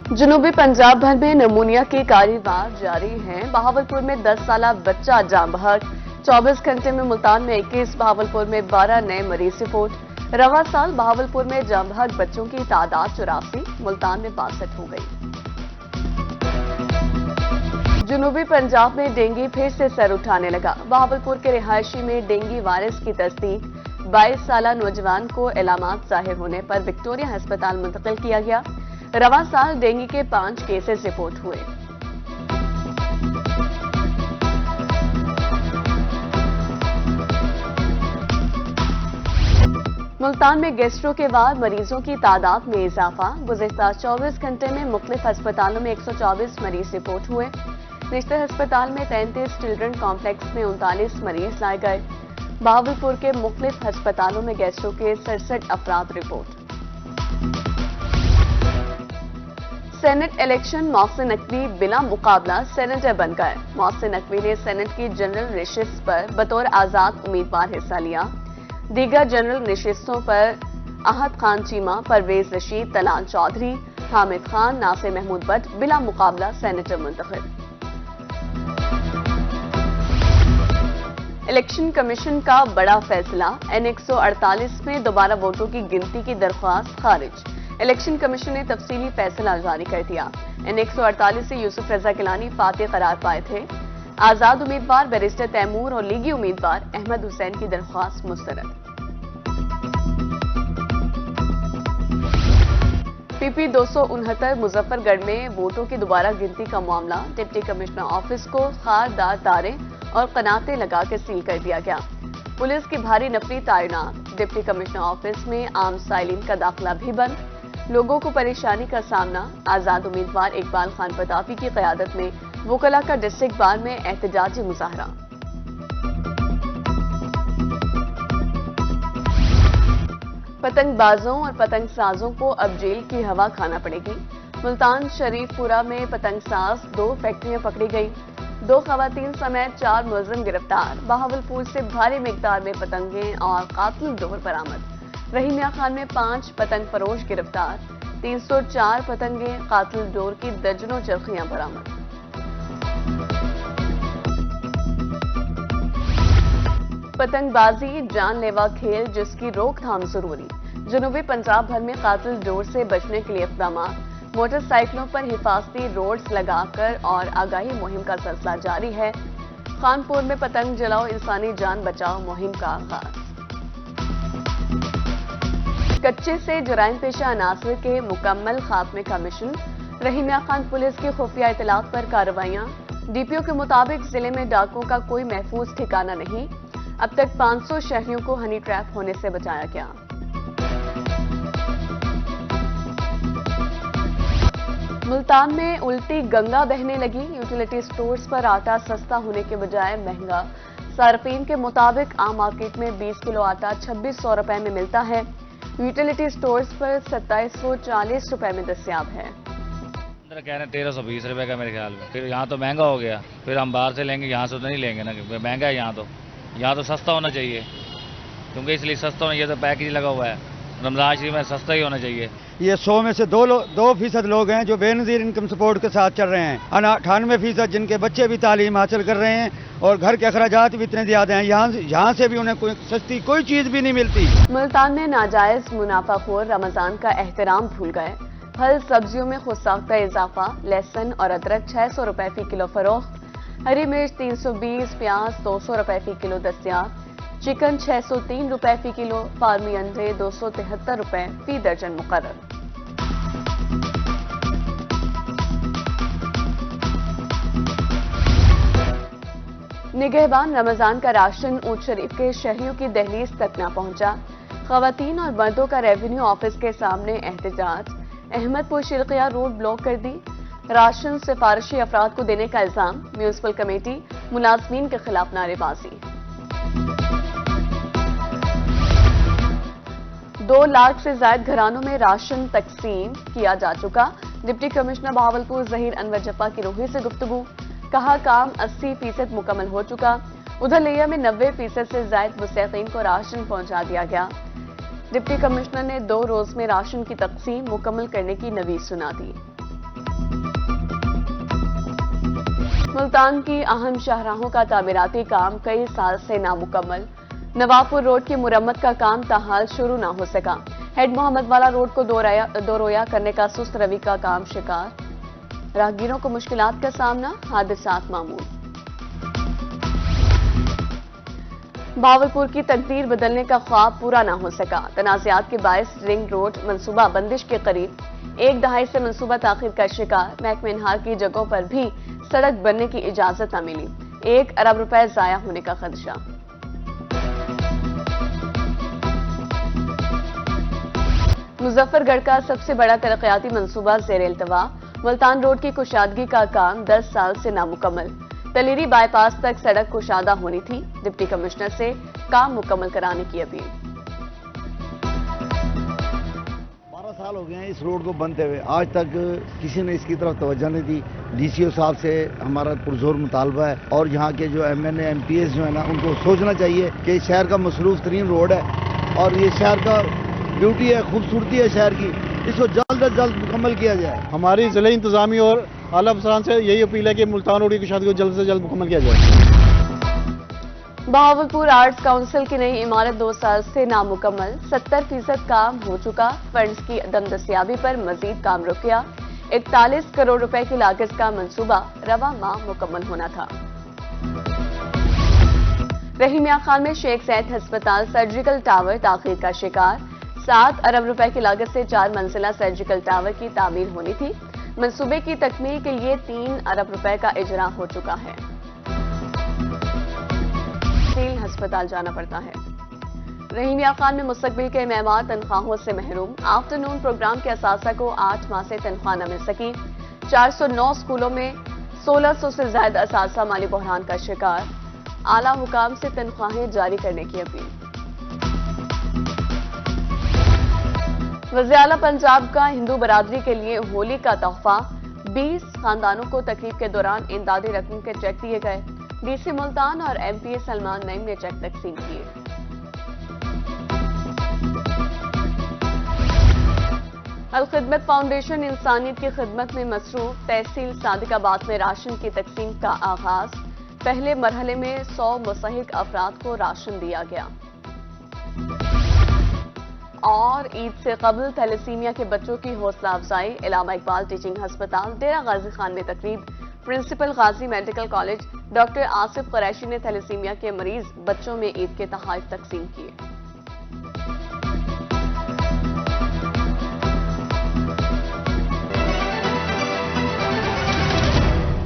जनूबी पंजाब भर में नमूनिया की कारोबार जारी है। बहावलपुर में 10 साल बच्चा जाम बहक, 24 घंटे में मुल्तान में 21, बहावलपुर में 12 नए मरीज रिपोर्ट। रवा साल बहावलपुर में जाम बहक बच्चों की तादाद 84, मुल्तान में 62 हो गई। जनूबी पंजाब में डेंगू फिर से सर उठाने लगा। बहावलपुर के रिहायशी में डेंगू वायरस की तस्दीक। 22 साल नौजवान को इलामात जाहिर होने पर विक्टोरिया अस्पताल मुंतकिल किया गया। रवा साल डेंगू के 5 केसेस रिपोर्ट हुए। मुल्तान में गैस्ट्रो के बाद मरीजों की तादाद में इजाफा। गुज़िश्ता 24 घंटे में मुख्तलिफ अस्पतालों में 124 मरीज रिपोर्ट हुए। निश्चित अस्पताल में 33, चिल्ड्रन कॉम्प्लेक्स में 39 मरीज लाए गए। बहावलपुर के मुख्तलिफ अस्पतालों में गैस्ट्रो के 67 अफराद report. Senate election Mohsin Naqvi बिला मुकाबला सेनेटर बन गए। मोहसिन नकवी ने सेनेट की जनरल नशिस्त पर बतौर आजाद उम्मीदवार हिस्सा लिया। दीगर जनरल नशिस्तों पर आहद खान चीमा, परवेज रशीद, तलाल चौधरी, हामिद खान, नासिर महमूद भट्ट बिला मुकाबला सेनेटर मुंतखब। इलेक्शन कमीशन का बड़ा फैसला। N148 में दोबारा वोटों की गिनती की दरख्वास्त खारिज। इलेक्शन कमीशन ने तफसीली फैसला जारी कर दिया। N148 से यूसुफ रजा गिलानी फातेह करार पाए थे। आजाद उम्मीदवार बैरिस्टर तैमूर और लीगी उम्मीदवार अहमद हुसैन की दरख्वास्त मुस्तरद। PP 269 मुजफ्फरगढ़ में वोटों की दोबारा गिनती का मामला। डिप्टी कमिश्नर ऑफिस को खारदार तारे और कनाते लगाकर सील कर दिया गया। पुलिस की भारी नफरी तैनात। डिप्टी कमिश्नर ऑफिस में आम साइलिन का दाखिला भी बंद। लोगों को परेशानी का सामना। आजाद उम्मीदवार इकबाल खान पताफी की क़यादत में वकला का डिस्ट्रिक्ट बार में एहतजाजी मुजाहरा। पतंगबाजों और पतंग साजों को अब जेल की हवा खाना पड़ेगी। मुल्तान शरीफपुरा में पतंग साज 2 फैक्ट्रियां पकड़ी गई। 2 खवातीन समेत 4 मुलजिम गिरफ्तार। बहावलपुर से भारी मिकदार में पतंगें और कातिल डोर बरामद। रहीमिया खान में 5 पतंग फरोश गिरफ्तार। 304 पतंगें, कातिल डोर की दर्जनों चरखियां बरामद। पतंगबाजी जानलेवा खेल जिसकी रोकथाम जरूरी। जनूबी पंजाब भर में कातिल डोर से बचने के लिए इक़दाम। मोटरसाइकिलों पर हिफाजती रोड्स लगाकर और आगाही मुहिम का सिलसिला जारी है। खानपुर में पतंग जलाओ इंसानी जान बचाओ मुहिम का आगाज। कच्चे से जराइम पेशा अनासर के मुकम्मल खात्मे का मिशन। रहीमिया खान पुलिस की खुफिया इतलात पर कार्रवाइयां। DPO के मुताबिक जिले में डाकुओं का कोई महफूज ठिकाना नहीं। अब तक 500 शहरियों को हनी ट्रैप होने से बचाया गया। मुल्तान में उल्टी गंगा बहने लगी। यूटिलिटी स्टोर्स पर आटा सस्ता होने के बजाय महंगा। सार्फिन के मुताबिक आम मार्केट में 20 किलो आटा 2600 रुपए में मिलता है। यूटिलिटी स्टोर्स पर 2740 रुपए में दस्तियाब है। कह रहे हैं 1320 रुपए का मेरे ख्याल में। फिर यहाँ तो महंगा हो गया, फिर हम बाहर से लेंगे, यहाँ से तो नहीं लेंगे ना, क्योंकि महंगा है यहाँ तो सस्ता होना चाहिए, क्योंकि इसलिए सस्ता होना, ये तो पैकेज लगा हुआ है। रमजान शरीफ में सस्ता ही होना चाहिए। ये 100 में से 2% लोग हैं जो बेनजीर इनकम सपोर्ट के साथ चल रहे हैं। 98% जिनके बच्चे भी तालीम हासिल कर रहे हैं और घर के अखराजात भी इतने ज्यादा हैं, यहाँ से भी उन्हें सस्ती कोई चीज भी नहीं मिलती। मुल्तान में नाजायज मुनाफाखोर रमजान का एहतराम भूल गए। फल सब्जियों में खुदसाख्ता इजाफा। लहसुन और अदरक 600 रुपए फी किलो फरोख्त। हरी मिर्च 320, प्याज 200 रुपए फी किलो दस्तियाब। चिकन 603 रुपए फी किलो। फार्मी अंडे 273 रुपए फी दर्जन मुकर्रर। निगहबान रमजान का राशन ऊंट शरीफ के शहरियों की दहलीज तक न पहुंचा। खवातीन और मर्दों का रेवेन्यू ऑफिस के सामने एहतजाज। अहमदपुर शिरकिया रोड ब्लॉक कर दी। राशन सिफारिशी अफराद को देने का इल्जाम। म्यूनिसिपल कमेटी मुलाजमीन के खिलाफ नारेबाजी। 2 लाख से ज्यादा घरानों में राशन तकसीम किया जा चुका। डिप्टी कमिश्नर बहावलपुर जहीर अनवर जप्पा की रोही से गुफ्तगू। कहा काम 80% मुकम्मल हो चुका। उधर लिया में 90% से ज्यादा मुस्तहिकीन को राशन पहुंचा दिया गया। डिप्टी कमिश्नर ने 2 रोज में राशन की तकसीम मुकम्मल करने की नवीज सुना दी। मुल्तान की अहम शाहराहों का तामीराती काम कई साल से नामुकम्मल। नवाबपुर रोड की मुरम्मत का काम ताहाल शुरू न हो सका। हेड मोहम्मद वाला रोड को दोरोया करने का सुस्त रवि का काम शिकार। राहगीरों को मुश्किलात का सामना, हादसात मामूल। भावलपुर की तकदीर बदलने का ख्वाब पूरा न हो सका। तनाज़ात के बायस रिंग रोड मंसूबा बंदिश के करीब 1 दहाई से मंसूबा ताखीर का शिकार। महकमे इन्हार की जगहों पर भी सड़क बनने की इजाजत न मिली। 1 अरब रुपए जाया होने का खदशा। मुजफ्फरगढ़ का सबसे बड़ा तरक्याती मंसूबा ज़ेर-ए-इल्तवा। मुल्तान रोड की कुशादगी का काम 10 साल से नामुकम्मल। तलेरी बाईपास तक सड़क कुशादा होनी थी। डिप्टी कमिश्नर से काम मुकम्मल कराने की अपील। 12 साल हो गए हैं इस रोड को बनते हुए, आज तक किसी ने इसकी तरफ तवज्जो नहीं दी। डीसीओ साहब से हमारा पुरजोर मुतालबा है और यहाँ के जो एमएनए एमपीएस जो है ना, उनको सोचना चाहिए कि शहर का मसरूफ तरीन रोड है और ये शहर का ब्यूटी है, खूबसूरती है शहर की, इसको जल्द अज जल्द मुकम्मल किया जाए। हमारी जिले इंतजामी और आला अफसरान से यही अपील है कि मुल्तान रोड की शादी को जल्द से जल्द मुकम्मल किया जाए। बहावलपुर आर्ट्स काउंसिल की नई इमारत 2 साल से नामुकम्मल। 70% काम हो चुका। फंड्स की दमदस्तियाबी पर मजीद काम रुक गया। 41 करोड़ रुपए की लागत का मंसूबा रवा माह मुकम्मल होना था। रहीमिया खान में शेख सैद अस्पताल सर्जिकल टावर ताखीर का शिकार। 7 अरब रुपए की लागत से 4 मंजिला सर्जिकल टावर की तामीर होनी थी। मंसूबे की तकमील के लिए 3 अरब रुपए का इजरा हो चुका है। सील अस्पताल जाना पड़ता है। रहीमिया खान में मुस्तकबिल के मेहमान तनख्वाहों से महरूम। आफ्टरनून प्रोग्राम के असासा को 8 माह से तनख्वाह न मिल सकी। 409 स्कूलों में 1600 से ज्यादा असासा माली बहरान का शिकार। आला हुकाम से तनख्वाहें जारी करने की अपील। वज़ीर आला पंजाब का हिंदू बरादरी के लिए होली का तोहफा। 20 खानदानों को तकरीब के दौरान इमदादी रकम के चेक दिए गए। डीसी मुल्तान और एमपी सलमान नईम ने चेक तकसीम किए। अल खिदमत फाउंडेशन इंसानियत की खिदमत में मसरूफ। तहसील सादिकाबाद में राशन की तकसीम का आगाज। पहले मरहले में 100 मुस्तहिक अफराद को राशन दिया गया। और ईद से कबल थैलेसीमिया के बच्चों की हौसला अफजाई। इलामा इकबाल टीचिंग अस्पताल डेरा गाजी खान में तकरीब। Principal Ghazi medical college doctor Asif Qureshi ने थैलेसीमिया के मरीज बच्चों में ईद के तोहफे तकसीम किए।